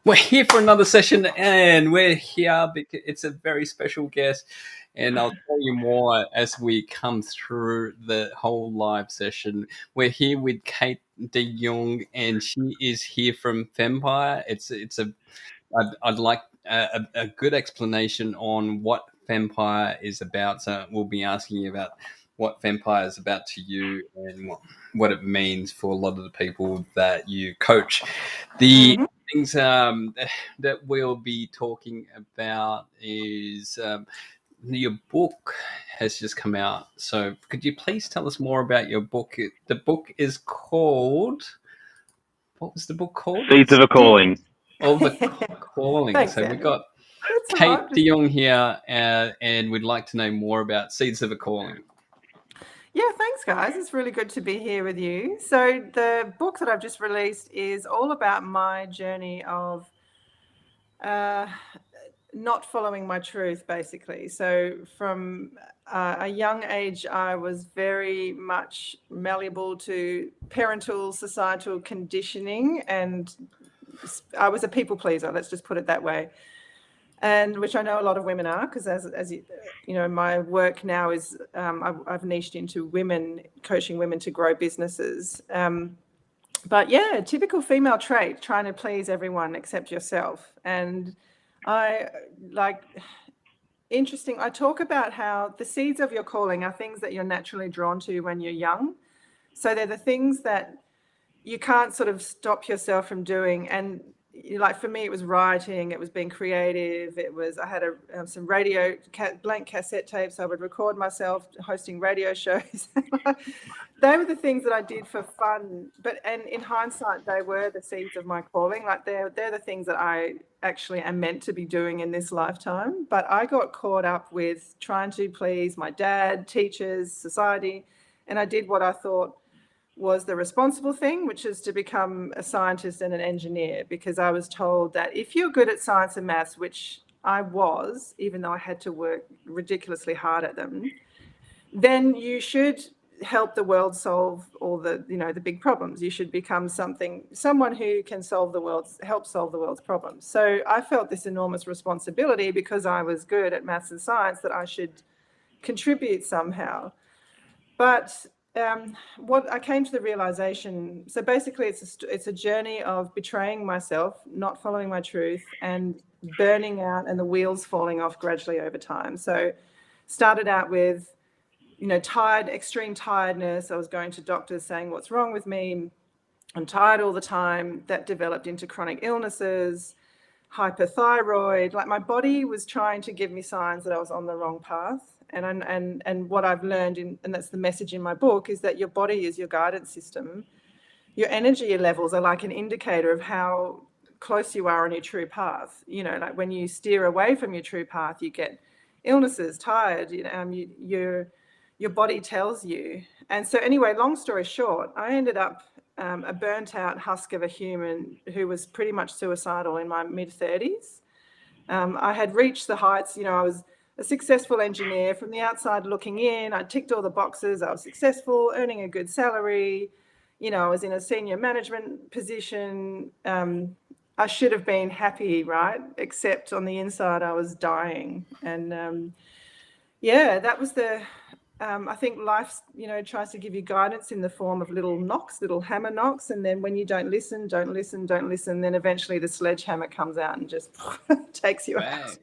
We're here for another session, and we're here because it's a very special guest. And I'll tell you more as we come through the whole live session. We're here with Kate De Jong, and she is here from Fempire. I'd like a good explanation on what Fempire is about. So we'll be asking you about what Fempire is about to you and what it means for a lot of the people that you coach. The Mhm. things that we'll be talking about is your book has just come out. So could you please tell us more about your book? The book is called, what was the book called? Seeds of a Calling. Oh, the calling. Thanks, So we've Andy. got That's all Kate right. De Jong here, and we'd like to know more about Seeds of a Calling. Yeah, thanks, guys. It's really good to be here with you. So the book that I've just released is all about my journey of uh, not following my truth, basically. So from a young age, I was very much malleable to parental, societal conditioning, and I was a people pleaser. Let's just put it that way. And which I know a lot of women are, because as you know, my work now is I've niched into women, coaching women to grow businesses. But yeah, typical female trait, trying to please everyone except yourself. And I like interesting. I talk about how the seeds of your calling are things that you're naturally drawn to when you're young. So they're the things that you can't sort of stop yourself from doing. And like for me, it was writing, it was being creative, it was I had some radio blank cassette tapes. I would record myself hosting radio shows. They were the things that I did for fun, and in hindsight they were the seeds of my calling. Like they're the things that I actually am meant to be doing in this lifetime. But I got caught up with trying to please my dad, teachers, society, and I did what I thought was the responsible thing, which is to become a scientist and an engineer, because I was told that if you're good at science and maths, which I was, even though I had to work ridiculously hard at them, then you should help the world solve all the, the big problems. You should become someone who can help solve the world's problems. So I felt this enormous responsibility because I was good at maths and science that I should contribute somehow. But what I came to the realization, so basically it's a journey of betraying myself, not following my truth, and burning out and the wheels falling off gradually over time. So started out with, extreme tiredness. I was going to doctors saying what's wrong with me. I'm tired all the time. That developed into chronic illnesses, hyperthyroid. Like my body was trying to give me signs that I was on the wrong path. And what I've learned, and that's the message in my book, is that your body is your guidance system. Your energy levels are like an indicator of how close you are on your true path. Like when you steer away from your true path, you get illnesses, tired. Your body tells you. And so anyway, long story short, I ended up a burnt out husk of a human who was pretty much suicidal in my mid-30s. I had reached the heights. I was a successful engineer from the outside looking in. I ticked all the boxes. I was successful, earning a good salary. I was in a senior management position. I should have been happy, right? Except on the inside, I was dying. And that was I think life, tries to give you guidance in the form of little knocks, little hammer knocks. And then when you don't listen, then eventually the sledgehammer comes out and just takes you out.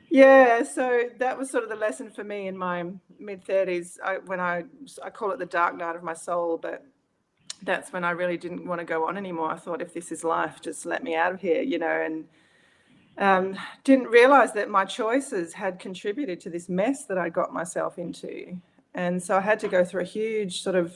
Yeah, so that was sort of the lesson for me in my mid-30s, when I call it the dark night of my soul, but that's when I really didn't want to go on anymore. I thought, if this is life, just let me out of here, and didn't realize that my choices had contributed to this mess that I got myself into. And so I had to go through a huge sort of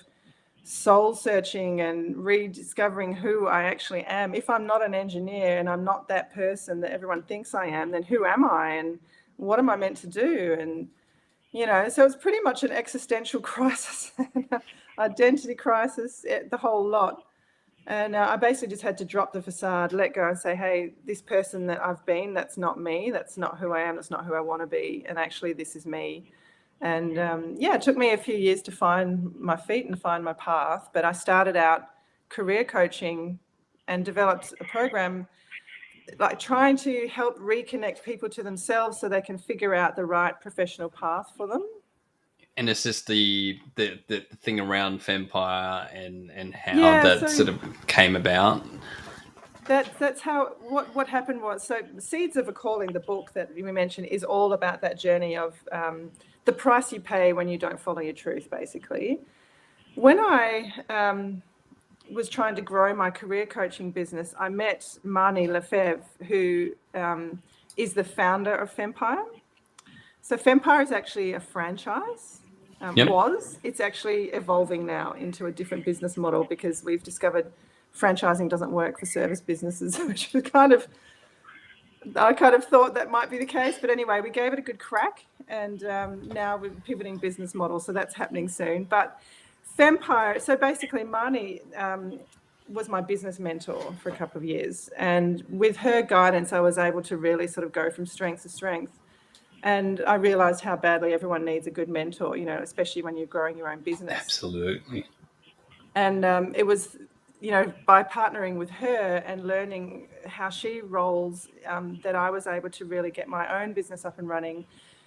soul searching and rediscovering who I actually am. If I'm not an engineer and I'm not that person that everyone thinks I am, then who am I and what am I meant to do? And, so it's pretty much an existential crisis, identity crisis, the whole lot. And I basically just had to drop the facade, let go and say, hey, this person that I've been, that's not me. That's not who I am. That's not who I want to be. And actually, this is me. And it took me a few years to find my feet and find my path. But I started out career coaching and developed a program like trying to help reconnect people to themselves so they can figure out the right professional path for them. And it's just the thing around Fempire and how Yeah, that so sort of came about. that's how what happened was, so Seeds of a Calling, the book that we mentioned, is all about that journey of the price you pay when you don't follow your truth, basically. When I was trying to grow my career coaching business, I met Marnie Lefebvre, who is the founder of Fempire. So Fempire is actually a franchise. Yep. It's actually evolving now into a different business model because we've discovered franchising doesn't work for service businesses, which was I kind of thought that might be the case. But anyway, we gave it a good crack, and now we're pivoting business models, so that's happening soon. But Fempire, so basically Marnie was my business mentor for a couple of years, and with her guidance, I was able to really sort of go from strength to strength. And I realized how badly everyone needs a good mentor, especially when you're growing your own business. Absolutely. And it was, by partnering with her and learning how she rolls, that I was able to really get my own business up and running.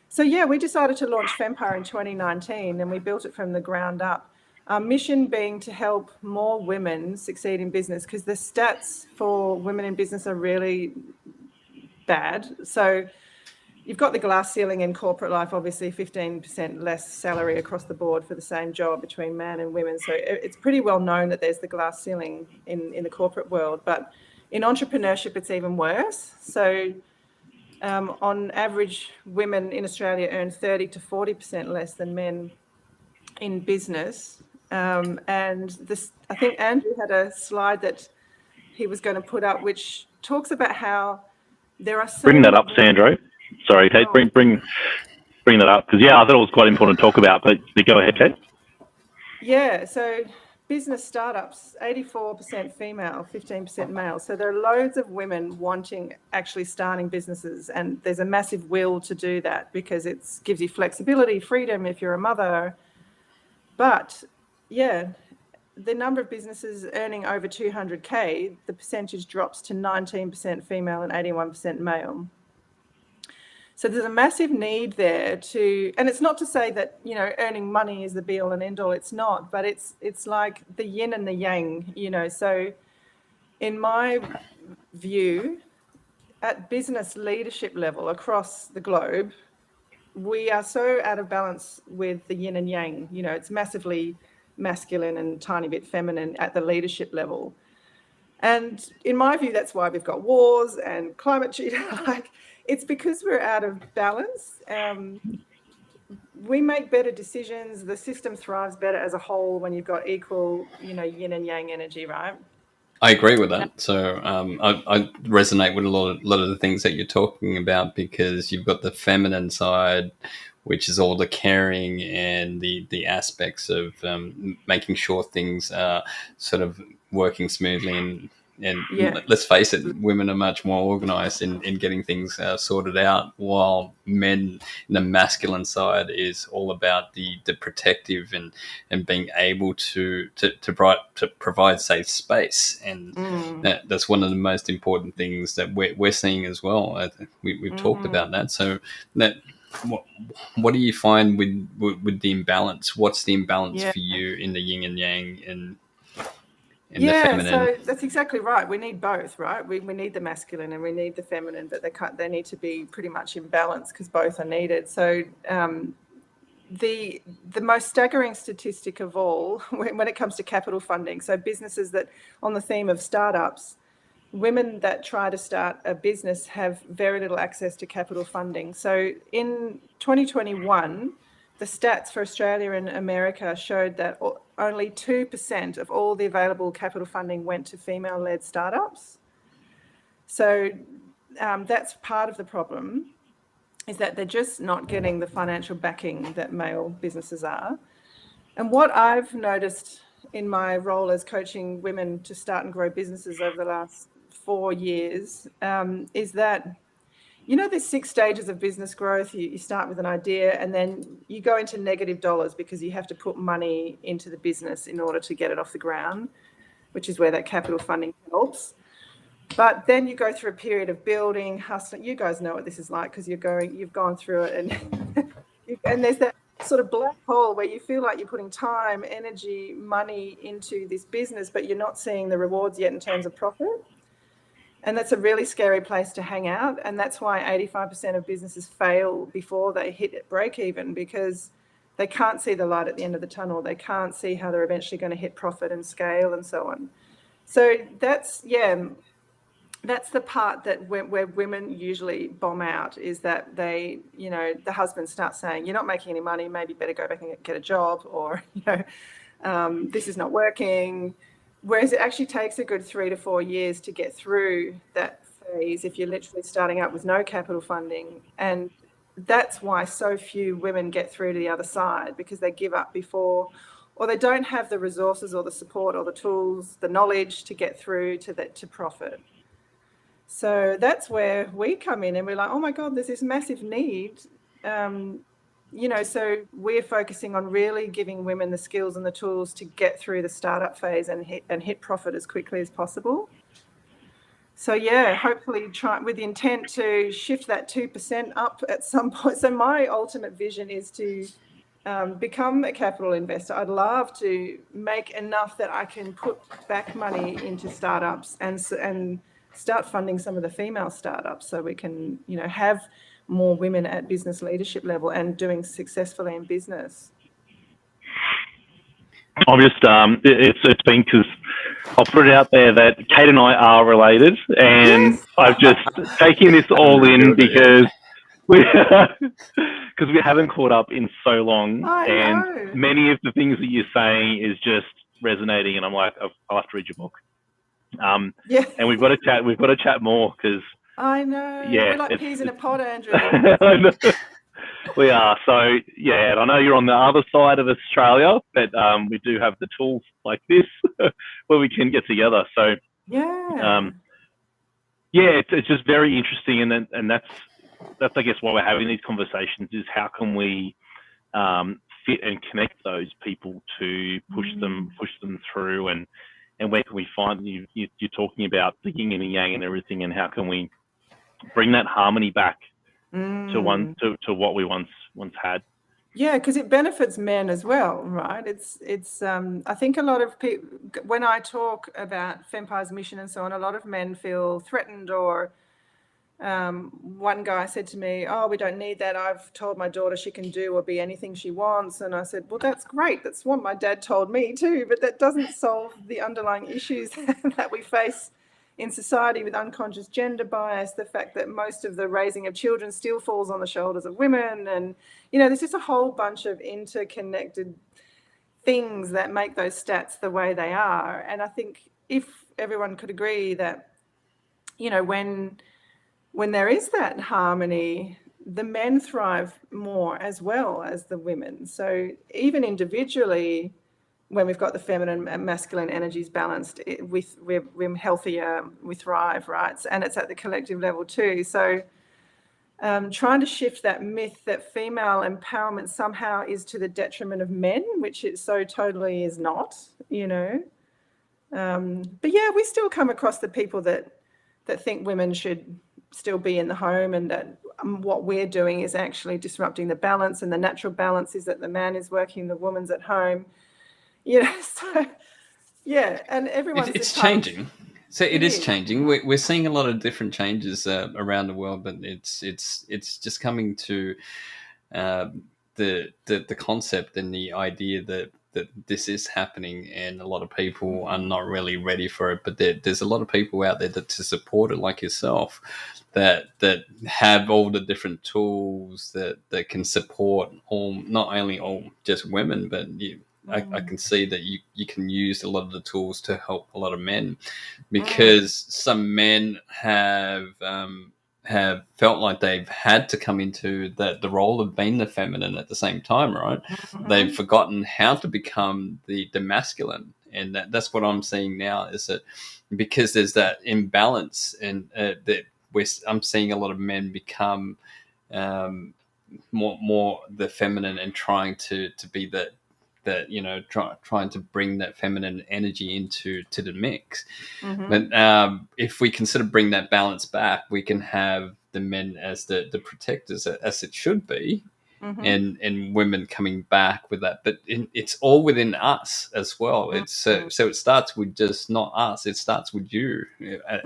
So yeah, we decided to launch Fempire in 2019, and we built it from the ground up. Our mission being to help more women succeed in business, because the stats for women in business are really bad. So you've got the glass ceiling in corporate life, obviously 15% less salary across the board for the same job between men and women. So it's pretty well known that there's the glass ceiling in the corporate world. But in entrepreneurship, it's even worse. So on average, women in Australia earn 30 to 40% less than men in business. And this, I think Andrew had a slide that he was going to put up, which talks about how there are so Bring that many up, Sandro. Sorry, Kate. Bring that up, because I thought it was quite important to talk about. But go ahead, Kate. Yeah, so business startups, 84% female, 15% male. So there are loads of women wanting actually starting businesses, and there's a massive will to do that because it gives you flexibility, freedom if you're a mother. But yeah, the number of businesses earning over 200K, the percentage drops to 19% female and 81% male. So there's a massive need there and it's not to say that, earning money is the be all and end all. It's not, but it's like the yin and the yang, So in my view, at business leadership level across the globe, we are so out of balance with the yin and yang. It's massively masculine and tiny bit feminine at the leadership level. And in my view, that's why we've got wars and climate change. It's because we're out of balance. We make better decisions. The system thrives better as a whole when you've got equal, yin and yang energy, right? I agree with that. So I resonate with a lot of the things that you're talking about, because you've got the feminine side, which is all the caring and the aspects of making sure things are sort of working smoothly. And let's face it, women are much more organised in getting things sorted out, while men in the masculine side is all about the protective and being able to provide safe space. And that's one of the most important things that we're seeing as well. We've talked about that. So that what do you find with the imbalance? What's the imbalance for you in the yin and yang and the feminine? So that's exactly right. We need both, right? We need the masculine and we need the feminine, but they need to be pretty much in balance because both are needed. So the most staggering statistic of all when it comes to capital funding, so businesses that, on the theme of startups, women that try to start a business have very little access to capital funding. So in 2021, the stats for Australia and America showed that only 2% of all the available capital funding went to female-led startups. So that's part of the problem, is that they're just not getting the financial backing that male businesses are. And what I've noticed in my role as coaching women to start and grow businesses over the last 4 years is that, there's 6 stages of business growth. You start with an idea and then you go into negative dollars because you have to put money into the business in order to get it off the ground, which is where that capital funding helps. But then you go through a period of building, hustling. You guys know what this is like because you've gone through it, and and there's that sort of black hole where you feel like you're putting time, energy, money into this business, but you're not seeing the rewards yet in terms of profit. And that's a really scary place to hang out. And that's why 85% of businesses fail before they hit break even, because they can't see the light at the end of the tunnel. They can't see how they're eventually going to hit profit and scale and so on. So that's the part that where women usually bomb out, is that they, the husband starts saying, you're not making any money, maybe better go back and get a job, or, this is not working. Whereas it actually takes a good 3 to 4 years to get through that phase if you're literally starting up with no capital funding. And that's why so few women get through to the other side, because they give up before, or they don't have the resources or the support or the tools, the knowledge to get through to profit. So that's where we come in, and we're like, oh my God, there's this massive need. So we're focusing on really giving women the skills and the tools to get through the startup phase and hit profit as quickly as possible. So hopefully try with the intent to shift that 2% up at some point. So my ultimate vision is to become a capital investor. I'd love to make enough that I can put back money into startups and start funding some of the female startups, so we can, have more women at business leadership level and doing successfully in business. I'm just, it's been, because I'll put it out there that Kate and I are related, and yes. I've just taken this all in because we haven't caught up in so long. And many of the things that you're saying is just resonating, and I'm like, I'll have to read your book. And we've got to chat more, because I know. We're like peas in a pod, Andrew. I know. We are. So, and I know you're on the other side of Australia, but we do have the tools like this where we can get together. So, it's just very interesting. And that's I guess why we're having these conversations, is how can we fit and connect those people to push them through, and where can we find, you're talking about the yin and the yang and everything, and how can we bring that harmony back to what we once had. Yeah, because it benefits men as well, right? It's I think a lot of people, when I talk about Fempire's mission and so on, a lot of men feel threatened, or one guy said to me, oh, we don't need that. I've told my daughter she can do or be anything she wants. And I said, well, that's great. That's what my dad told me too, but that doesn't solve the underlying issues that we face in society with unconscious gender bias, the fact that most of the raising of children still falls on the shoulders of women. And, there's just a whole bunch of interconnected things that make those stats the way they are. And I think if everyone could agree that, when there is that harmony, the men thrive more as well as the women. So even individually, when we've got the feminine and masculine energies balanced, we're healthier, we thrive, right? And it's at the collective level too. So trying to shift that myth that female empowerment somehow is to the detriment of men, which it so totally is not, But we still come across the people that think women should still be in the home, and that what we're doing is actually disrupting the balance, and the natural balance is that the man is working, the woman's at home. And everyone's changing. So it is changing. We're seeing a lot of different changes around the world, but it's just coming to the concept and the idea that this is happening, and a lot of people are not really ready for it. But there's a lot of people out there to support it, like yourself, that have all the different tools that can support not only just women, but I can see that you can use a lot of the tools to help a lot of men, because some men have felt like they've had to come into the role of being the feminine at the same time, right? They've forgotten how to become the masculine, and that's what I'm seeing now, is that because there's that imbalance, and that I'm seeing a lot of men become more the feminine, and trying to be that trying to bring that feminine energy into the mix. Mm-hmm. But if we consider bring that balance back, we can have the men as the protectors, as it should be, Mm-hmm. and women coming back with that. But it's all within us as well. It's so it starts with just not us. It starts with you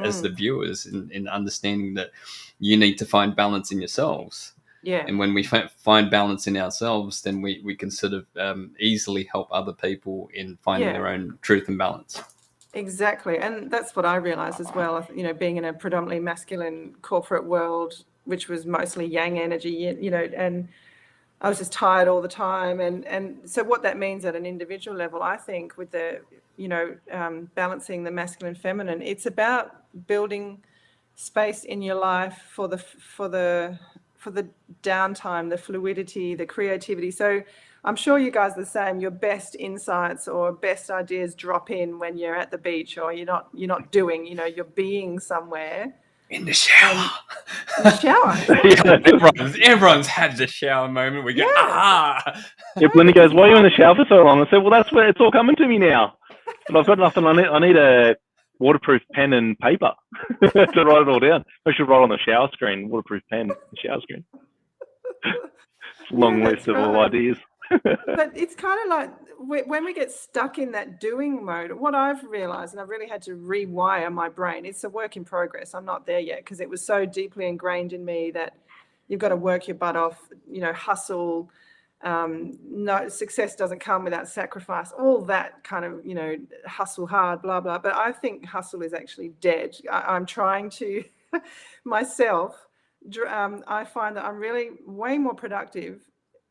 as the viewers, in understanding that you need to find balance in yourselves. Yeah. And when we find balance in ourselves, then we can sort of easily help other people in finding their own truth and balance. Exactly. And that's what I realized as well, being in a predominantly masculine corporate world, which was mostly yang energy, and I was just tired all the time. And so what that means at an individual level, I think, with the, balancing the masculine, feminine, it's about building space in your life for the downtime, the fluidity, the creativity. So I'm sure you guys are the same. Your best insights or best ideas drop in when you're at the beach, or you're not doing, you're being somewhere. In the shower. In the shower. Everyone's had the shower moment. We go, aha! If Linda goes, why are you in the shower for so long? I said, well, that's where it's all coming to me now. But I've got nothing. I need a waterproof pen and paper to write it all down. I should write on the shower screen, waterproof pen, the shower screen. It's a long list of all ideas. But it's kind of like when we get stuck in that doing mode, what I've realized, and I've really had to rewire my brain, it's a work in progress. I'm not there yet, because it was so deeply ingrained in me that you've got to work your butt off, hustle. No, success doesn't come without sacrifice, all that kind of, hustle hard, blah, blah. But I think hustle is actually dead. I'm trying to myself. I find that I'm really way more productive.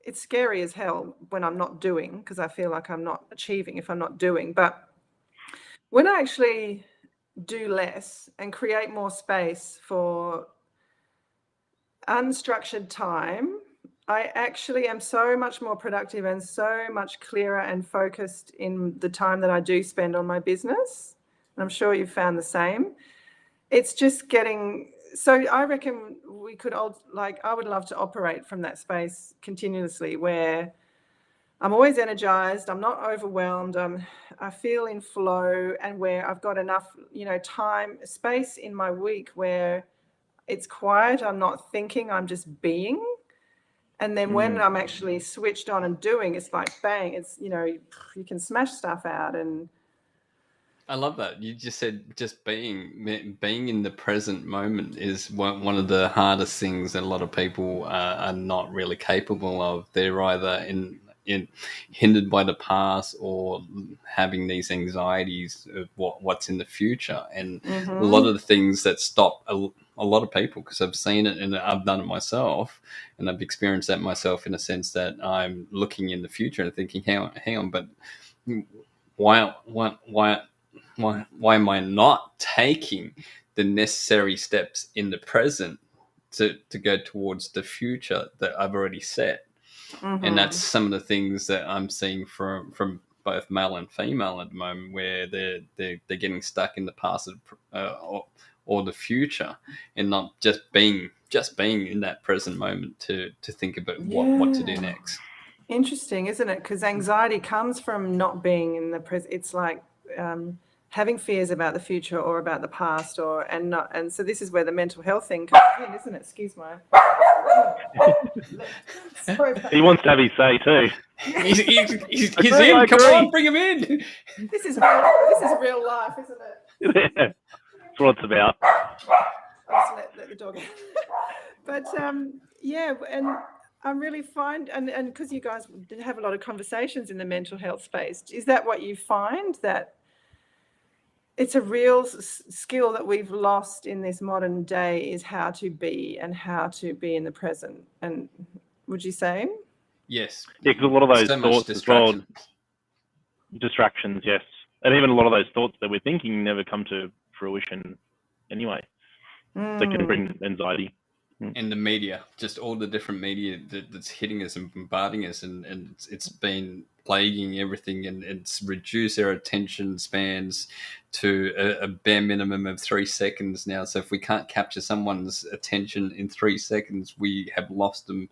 It's scary as hell when I'm not doing, because I feel like I'm not achieving if I'm not doing. But when I actually do less and create more space for unstructured time, I actually am so much more productive and so much clearer and focused in the time that I do spend on my business. And I'm sure you've found the same. It's just getting... So I reckon we could all, I would love to operate from that space continuously, where I'm always energized, I'm not overwhelmed, I feel in flow, and where I've got enough, time, space in my week where it's quiet, I'm not thinking, I'm just being. And then when I'm actually switched on and doing, it's like bang, it's, you can smash stuff out. And I love that. You just said just being in the present moment is one of the hardest things that a lot of people are not really capable of. They're either hindered by the past, or having these anxieties of what's in the future. And a lot of the things that stop a lot of people, because I've seen it and I've done it myself, and I've experienced that myself, in a sense that I'm looking in the future and thinking, hang on, but why am I not taking the necessary steps in the present to go towards the future that I've already set? And that's some of the things that I'm seeing from both male and female at the moment, where they're getting stuck in the past or the future, and not just being in that present moment to think about what to do next. Interesting, isn't it? Because anxiety comes from not being in the present. It's like having fears about the future or about the past, and so this is where the mental health thing comes in, isn't it? Excuse me. He wants to have his say too. He's in. Come on, bring him in. This is real life, isn't it? That's what it's about. I'll just let the dog out. But yeah, and I really find, and because you guys did have a lot of conversations in the mental health space, is that what you find, that it's a real skill that we've lost in this modern day, is how to be in the present? And would you say? Yes. Yeah, because a lot of those thoughts as well, distractions, yes. And even a lot of those thoughts that we're thinking never come to fruition anyway. That can bring anxiety. And the media, just all the different media that's hitting us and bombarding us, and it's been plaguing everything, and it's reduced our attention spans to a bare minimum of 3 seconds now. So if we can't capture someone's attention in 3 seconds, we have lost them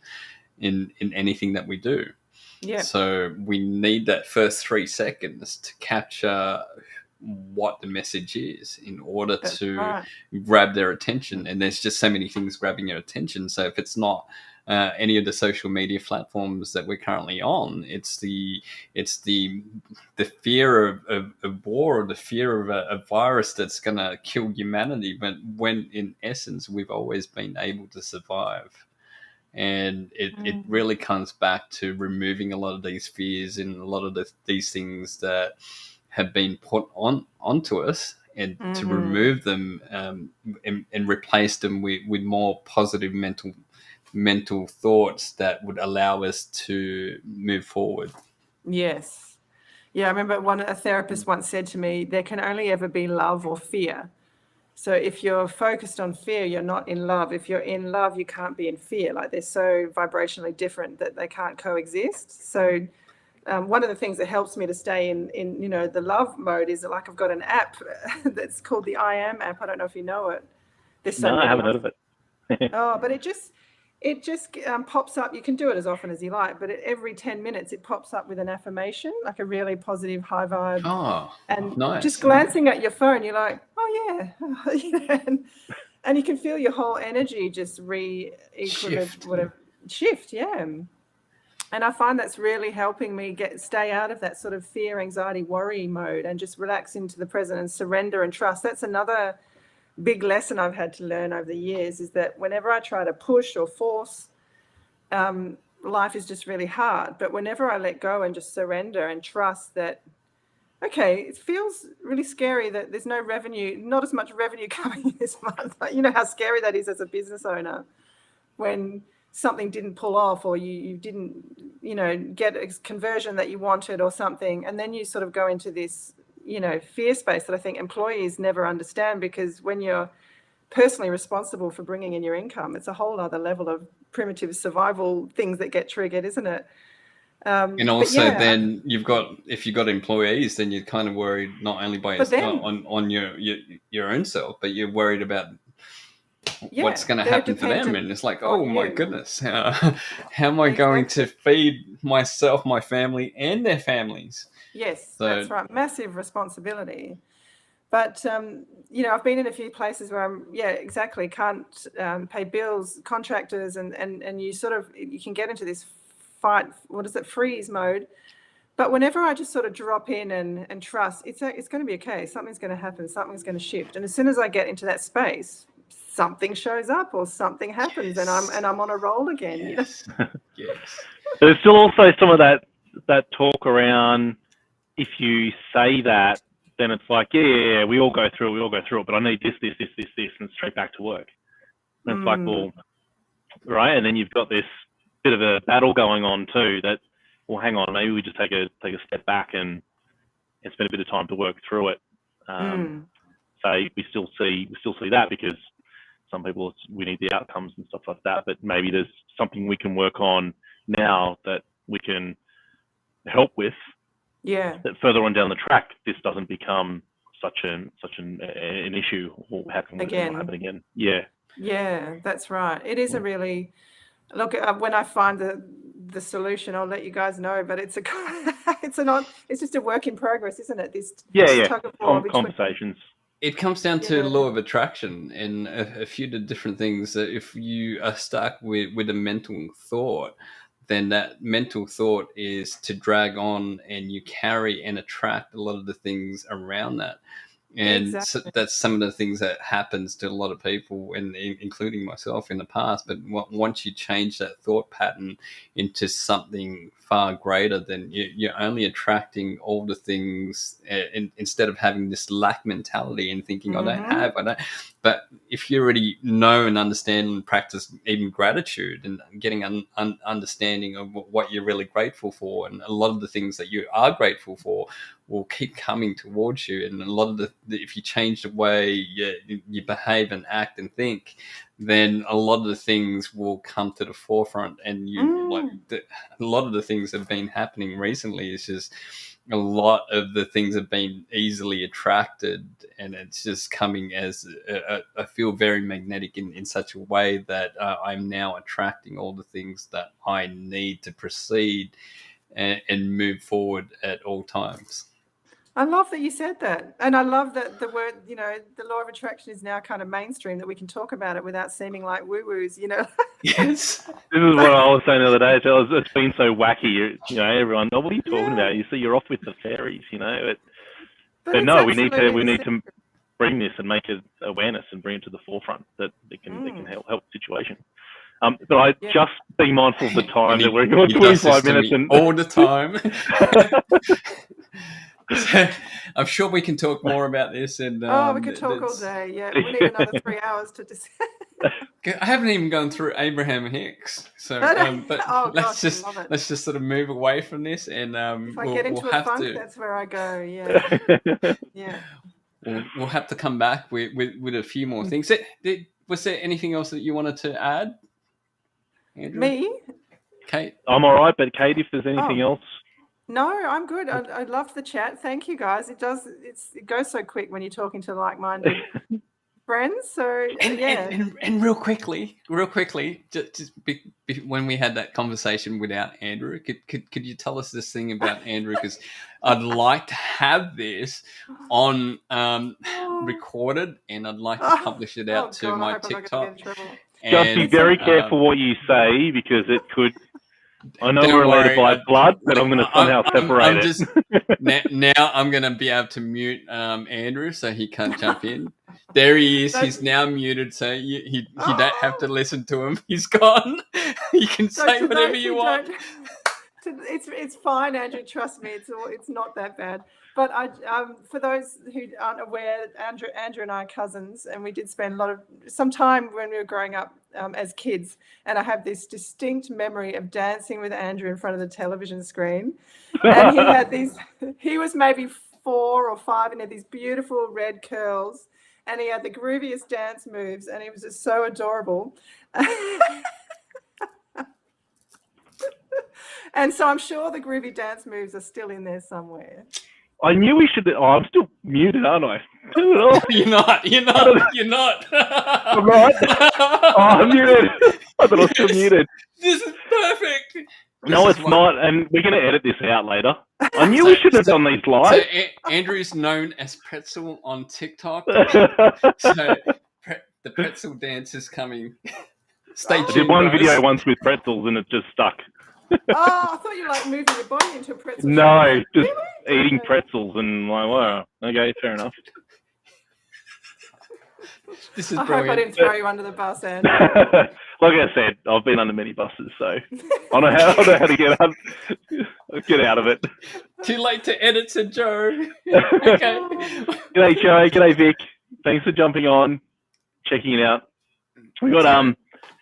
in anything that we do. Yeah. So we need that first 3 seconds to capture what the message is in order That's to right. grab their attention. And there's just so many things grabbing your attention. So if it's not any of the social media platforms that we're currently on, it's the fear of war, or the fear of a virus that's going to kill humanity. But when in essence we've always been able to survive. And it really comes back to removing a lot of these fears and a lot of these things that have been put onto us, and to remove them, and replace them with more positive mental thoughts that would allow us to move forward. Yes. Yeah, I remember a therapist once said to me, there can only ever be love or fear. So if you're focused on fear, you're not in love. If you're in love, you can't be in fear. Like, they're so vibrationally different that they can't coexist. So one of the things that helps me to stay in the love mode is that, like, I've got an app that's called the I Am app. I don't know if you know it. There's so No, many I haven't heard of it. Oh, but it just pops up. You can do it as often as you like, but every 10 minutes it pops up with an affirmation, like a really positive, high vibe. Oh, And nice. just glancing at your phone, you're like, oh yeah, and you can feel your whole energy just Shift. shift, yeah. And I find that's really helping me stay out of that sort of fear, anxiety, worry mode, and just relax into the present and surrender and trust. That's another big lesson I've had to learn over the years, is that whenever I try to push or force, life is just really hard. But whenever I let go and just surrender and trust that, okay, it feels really scary that there's no revenue, not as much revenue coming this month. You know how scary that is as a business owner when something didn't pull off, or you didn't, get a conversion that you wanted or something. And then you sort of go into this, fear space that I think employees never understand, because when you're personally responsible for bringing in your income, it's a whole other level of primitive survival things that get triggered, isn't it? And also, then if you've got employees, then you're kind of worried not only by on your own self, but you're worried about what's going to happen to them. And it's like, oh my goodness, how am I going to feed myself, my family, and their families? Yes, that's right. Massive responsibility. But, I've been in a few places where exactly, can't pay bills, contractors, and you can get into this freeze mode. But whenever I just sort of drop in and trust, it's going to be okay. Something's going to happen. Something's going to shift. And as soon as I get into that space, something shows up or something happens, and I'm on a roll again. Yes. Yes. There's still also some of that talk around, if you say that, then it's like, yeah, we all go through it, but I need this, and straight back to work. And it's like, well, right, and then you've got this bit of a battle going on too. That, well, hang on, maybe we just take a step back and spend a bit of time to work through it. So we still see that, because some people, we need the outcomes and stuff like that, but maybe there's something we can work on now that we can help with. Yeah. That further on down the track, this doesn't become such an issue, or happen again. Yeah. Yeah, that's right. It is a really, look, when I find the solution, I'll let you guys know. But it's just a work in progress, isn't it? This tug of war between conversations. It comes down to law of attraction and a few different things. That if you are stuck with a mental thought, then that mental thought is to drag on, and you carry and attract a lot of the things around that. And so that's some of the things that happens to a lot of people, and including myself in the past. But once you change that thought pattern into something far greater, then you're only attracting all the things, instead of having this lack mentality and thinking, I don't. But if you already know and understand and practice even gratitude and getting an understanding of what you're really grateful for, and a lot of the things that you are grateful for will keep coming towards you. And a lot of if you change the way you behave and act and think, then a lot of the things will come to the forefront. And a lot of the things that have been happening recently is just a lot of the things have been easily attracted, and it's just coming as I feel very magnetic in such a way that I'm now attracting all the things that I need to proceed and move forward at all times. I love that you said that. And I love that the word, the law of attraction is now kind of mainstream, that we can talk about it without seeming like woo-woos, Yes. This is what I was saying the other day. It's been so wacky. Everyone, what are you talking about? You see, you're off with the fairies, But no, we need to bring this and make it awareness and bring it to the forefront that it can help the situation. But I just be mindful of the time that we're going 25 minutes and all the time. So, I'm sure we can talk more about this. And we could talk all day. Yeah, we need another 3 hours to discuss. I haven't even gone through Abraham Hicks, so but let's just sort of move away from this, and if I get into a funk, that's where I go. Yeah, yeah. We'll have to come back with a few more things. Was there anything else that you wanted to add, Andrew? Me? Kate? I'm all right, but Kate, if there's anything else. No, I'm good. I loved the chat. Thank you, guys. It goes so quick when you're talking to like-minded friends. So and real quickly, just when we had that conversation without Andrew, could you tell us this thing about Andrew? Because I'd like to have this on recorded, and I'd like to publish it out to my TikTok. Just be very careful what you say, because it could. I know we're related by blood, but I'm going to somehow separate it. Now I'm going to be able to mute Andrew so he can't jump in. There he is. He's now muted, so you don't have to listen to him. He's gone. You can say whatever you want. It's fine, Andrew. Trust me. It's not that bad. But for those who aren't aware, Andrew and I are cousins, and we did spend some time when we were growing up as kids. And I have this distinct memory of dancing with Andrew in front of the television screen. And he was maybe 4 or 5, and he had these beautiful red curls, and he had the grooviest dance moves, and he was just so adorable. And so I'm sure the groovy dance moves are still in there somewhere. I knew we should. Oh, I'm still muted, aren't I? You're not. I'm not. Oh, I'm muted. I thought I was still muted. This is perfect. No, it's not, and we're going to edit this out later. I knew we should have done these live. So Andrew's known as Pretzel on TikTok. So the pretzel dance is coming. Stay tuned. I did one video once with pretzels, and it just stuck. I thought you were like moving your body into a pretzel. No, just eating pretzels, and like, wow, okay, fair enough. This is I brilliant. hope I didn't throw you under the bus, Andrew. Like I said, I've been under many buses, so I know how to get out of it. Too late to edit, said Joe. Okay. G'day, Joe. G'day, Vic. Thanks for jumping on, checking it out. We got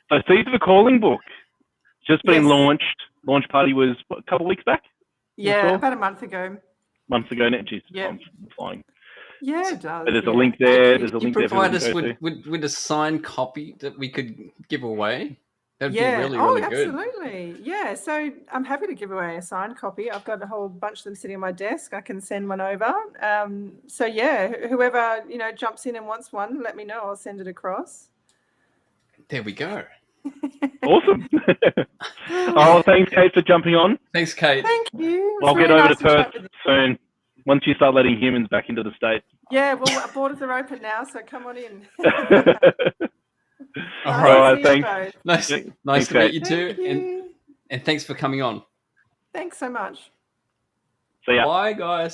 so Seeds of a Calling book just been launched. Launch party was a couple of weeks back. Yeah, about a month ago. Months ago, now. Jeez, yeah. I'm flying. Yeah, it does. But there's a link there. There's a link there. Provide us with a signed copy that we could give away. That'd be really good. Absolutely. Yeah, so I'm happy to give away a signed copy. I've got a whole bunch of them sitting on my desk. I can send one over. So yeah, whoever jumps in and wants one, let me know. I'll send it across. There we go. Awesome. Oh, thanks, Kate, for jumping on. Thanks, Kate. Thank you. I'll get over to Perth soon. Once you start letting humans back into the state. Yeah, well, borders are open now, so come on in. All right, thanks. Nice to meet you too, and thanks for coming on. Thanks so much. See ya. Bye, guys.